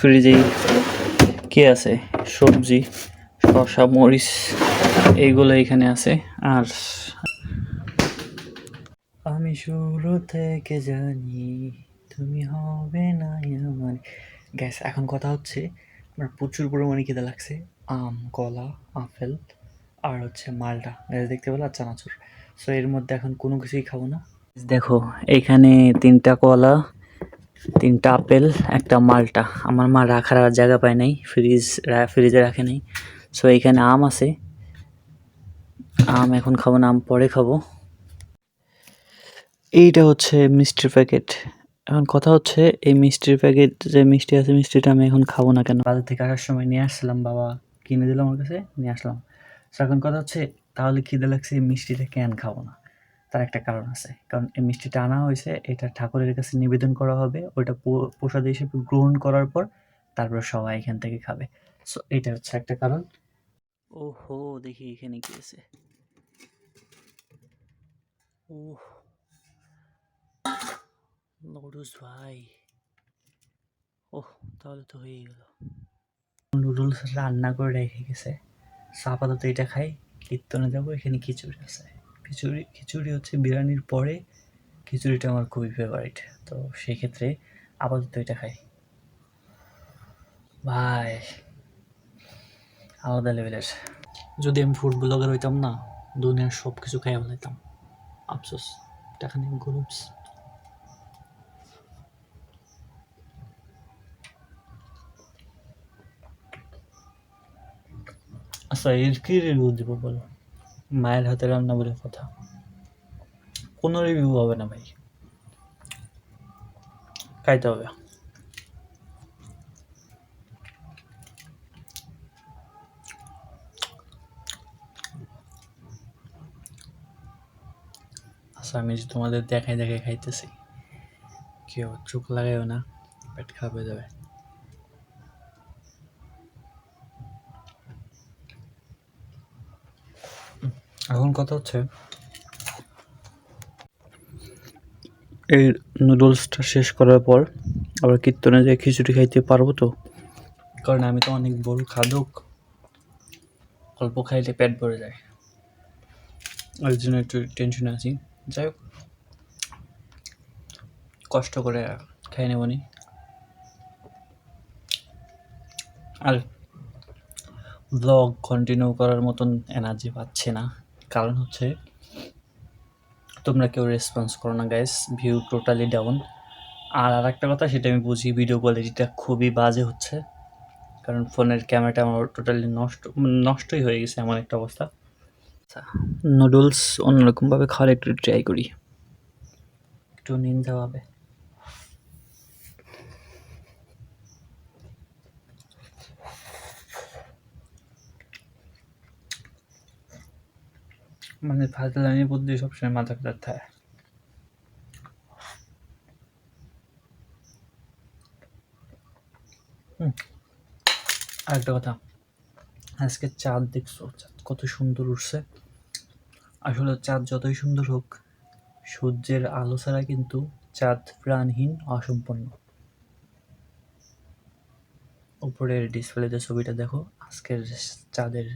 ফ্রিজেই কি আছে, সবজি, শসা, মরিচ, এইগুলো এখানে আছে। আর আমি শুরু থেকে জানি তুমি হবে না আমার। গ্যাস, এখন কথা হচ্ছে আমার প্রচুর পরিমাণে খিদে লাগছে। আম, কলা, আপেল আর হচ্ছে মালটা, গ্যাস দেখতে পেলো, আর চানাচুর। সো এর মধ্যে এখন কোনো কিছুই খাবো না। দেখো, এখানে 3টা কলা, 3টা আপেল, একটা মালটা। আমার মা রাখার আর জায়গা পায় নাই, ফ্রিজে রাখে নাই। সো এখানে আম আছে। আম এখন খাবো না, আম পরে খাবো। এইটা হচ্ছে মিষ্টির প্যাকেট। এখন কথা হচ্ছে, এই মিষ্টির প্যাকেট যে মিষ্টি আছে, মিষ্টিটা আমি এখন খাবো না কেন? বাজার থেকে আসার সময় নিয়ে আসছিলাম, বাবা কিনে দিল আমার কাছে, নিয়ে আসলাম। তো এখন কথা হচ্ছে, তাহলে খিদে লাগছে, এই মিষ্টিটা কেন খাবো না? তার একটা কারণ আছে। কারণ এই মিষ্টিটা আনা হয়েছে, এটা ঠাকুরের কাছে নিবেদন করা হবে। ওইটা প্রসাদ হিসেবে গ্রহণ করার পর তারপর সবাই এখান থেকে খাবে। সো এটা হচ্ছে একটা কারণ। ওহো, দেখি এখানে কি আছে। ওহ, নুডলস ভাই। ওহ, তাহলে তো হয়েই গেল। নুডলস রান্না করে রেখে গেছে। সো আপাতত এটা খাই। কীর্তনে যাবো, এখানে খিচুড়ি আছে। খিচুড়ি হচ্ছে বিরিয়ানির পরে খিচুড়িটা আমার খুবই ফেভারিট। তো সেক্ষেত্রে আপাতত এটা খাই। ভাই, আলাদা লেভেলের। যদি আমি ফুড ব্লগার হইতাম না, দুনিয়ার সব কিছু খাইয়া ফেলাইতাম। আফসোস, টাকা নেই, গরিবস। আচ্ছা, এর কি রিভিউ দিব বলো? মায়ের হাতে রান্না বলে কথা, কোনো রিভিউ হবে না ভাই, খাইতে হবে। আচ্ছা, আমি যে তোমাদের দেখাই দেখাই খাইতেছি, কেউ চোখ লাগাইও না, পেট খারাপ হয়ে যাবে। এখন কথা হচ্ছে, এই নুডলসটা শেষ করার পর আবার কীর্তনে যেয়ে খিচুড়ি খাইতে পারবো তো? কারণ আমি তো অনেক বড় খাদক, অল্প খাইলে পেট ভরে যায়, ওই জন্য একটু টেনশনে আছি। যাই হোক, কষ্ট করে খাই নেবনি। আর ব্লগ কন্টিনিউ করার মতন এনার্জি পাচ্ছে না, কারণ হচ্ছে তোমরা কেউ রেসপন্স করো না গাইস, ভিউ টোটালি ডাউন। আর একটা কথা, সেটা আমি বুঝি, ভিডিও কোয়ালিটিটা খুবই বাজে হচ্ছে, কারণ ফোনের ক্যামেরাটা আমার টোটালি নষ্টই হয়ে গেছে, এমন একটা অবস্থা। আচ্ছা, নুডলস অন্যরকমভাবে খাওয়ার একটু ট্রাই করি, একটু নিন্দাভাবে। মানে ফাজলামি বুদ্ধি সবসময় মাথা খারাপ থাকে। আরেকটা কথা, আজকে চাঁদ দেখছো? চাঁদ কত সুন্দর উঠছে। আসলে চাঁদ যতই সুন্দর হোক, সূর্যের আলো ছাড়া কিন্তু চাঁদ প্রাণহীন, অসম্পূর্ণ। উপরের ডিসপ্লেতে ছবিটা দেখো, আজকের চাঁদের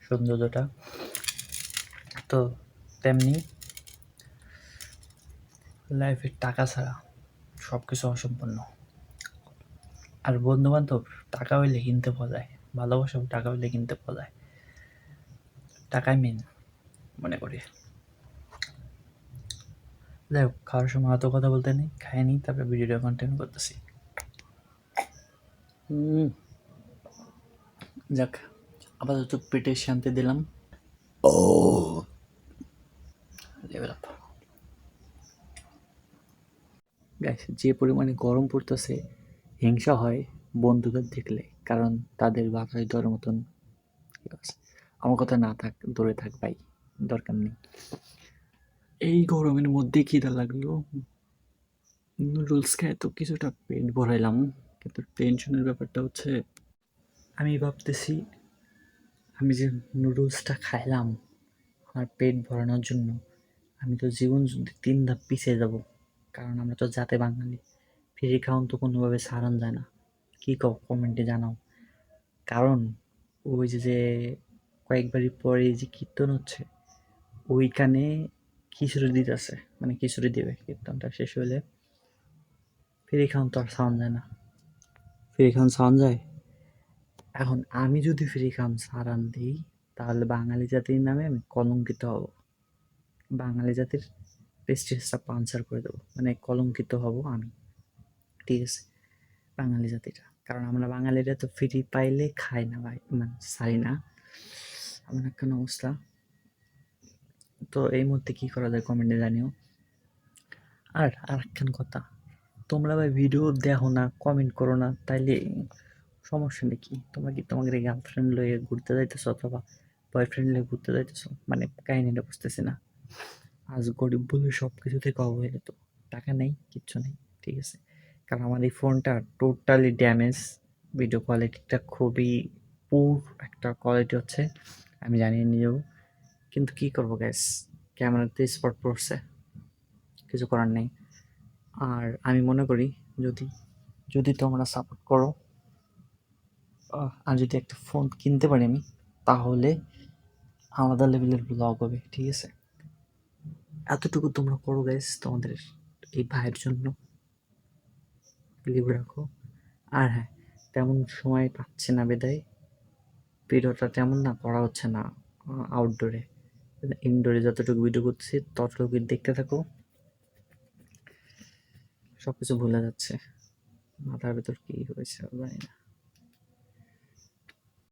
সৌন্দর্যটা। তো তেমনি লাইফের টাকা ছাড়া সব কিছু অসম্পূর্ণ। আর বন্ধু বান্ধব টাকা হইলে কিনতে পাওয়া যায়, ভালোবাসাও টাকা হইলে কিনতে পাওয়া যায়। টাকাই মেন মনে করি। যাই হোক, খাওয়ার সময় অত কথা বলতে নেই, খাই নি, তারপরে ভিডিওটা কন্টিনিউ করতেছি। যাক, আপাতত পেটে শান্তি দিলাম। ও, লেভেল আপ। গাইস, যে পরিমাণে গরম পড়তেছে, হিংসা হয় বন্ধুদের দেখলে, কারণ তাদের বাসায় দেওয়ার মতন কেউ আছে। আমার কথা না থাক, দূরে থাক ভাই, দরকার নেই। এই গরমের মধ্যে খিদা লাগলো, নুডলস খায় তো কিছুটা পেট ভরাইলাম, কিন্তু টেনশনের ব্যাপারটা হচ্ছে, আমি ভাবতেছি আমি যে নুডলসটা খাইলাম আমার পেট ভরানোর জন্য, আমি তো জীবন যুদ্ধে 3 ধাপ পিছিয়ে যাব। কারণ আমরা তো জাতে বাঙালি, ফ্রি খাওয়ান তো কোনোভাবে সারান যায় না। কি কও কমেন্টে জানাও। কারণ ওই যে কয়েকবারই পরে যে কীর্তন হচ্ছে ওইখানে খিচুড়ি দিতেছে, মানে খিচুড়ি দিবে কীর্তনটা শেষ হইলে। ফিরে খাওয়ান তো আর সাউন্ড যায় না, ফিরে খাওয়ান সাউন্ড যায়। এখন আমি যদি ফ্রি খাম সারান দিই তাহলে বাঙালি জাতির নামে আমি কলঙ্কিত হব, বাঙালি জাতির প্রেস্টিজটা পাঞ্চার করে দেবো, মানে কলঙ্কিত হব আমি, ঠিক আছে, বাঙালি জাতিটা। কারণ আমরা বাঙালিরা তো ফ্রি পাইলে খাই না ভাই, মানে ছাড়ি না, এমন একখান অবস্থা। তো এই মুহূর্তে কি করা যায় কমেন্টে জানিও। আর একখান কথা, তোমরা ভাই ভিডিও দেখো না, কমেন্ট করো না, তাইলে সমস্যা নাকি? তোমরা কি তোমাদের গার্লফ্রেন্ড লইয়ে ঘুরতে যাইতেছো অথবা বয়ফ্রেন্ড লইয়ে ঘুরতে যাইতেছো? মানে কাহিনীটা বুঝতেছি না। আজ গরিব বলে সব কিছু থেকে অবহেলিত, টাকা নেই, কিচ্ছু নেই, ঠিক আছে। কারণ আমার এই ফোনটা টোটালি ড্যামেজ, ভিডিও কোয়ালিটিটা খুবই পুর একটা কোয়ালিটি হচ্ছে, আমি জানি নিজেও। কিন্তু কি করবো গ্যাস, ক্যামেরাতে স্পট পড়ছে, কিছু করার নেই। আর আমি মনে করি যদি যদি তোমরা সাপোর্ট করো, আর যদি একটা ফোন কিনতে পারি আমি, তাহলে আলাদা লেভেলের ব্লগ হবে, ঠিক আছে। এতটুকু তোমরা করো গাইস, তোমাদের এই ভাইয়ের জন্য লিভ রাখো। আর হ্যাঁ, তেমন সময় পাচ্ছি না বিদায়, ভিডিওটা তেমন না করা হচ্ছে না আউটডোরে, ইনডোরে যতটুকু ভিডিও করছি ততটুকু দেখতে থাকো। সব কিছু ভুলে যাচ্ছে, মাথার ভেতর কি হয়েছে জানি না।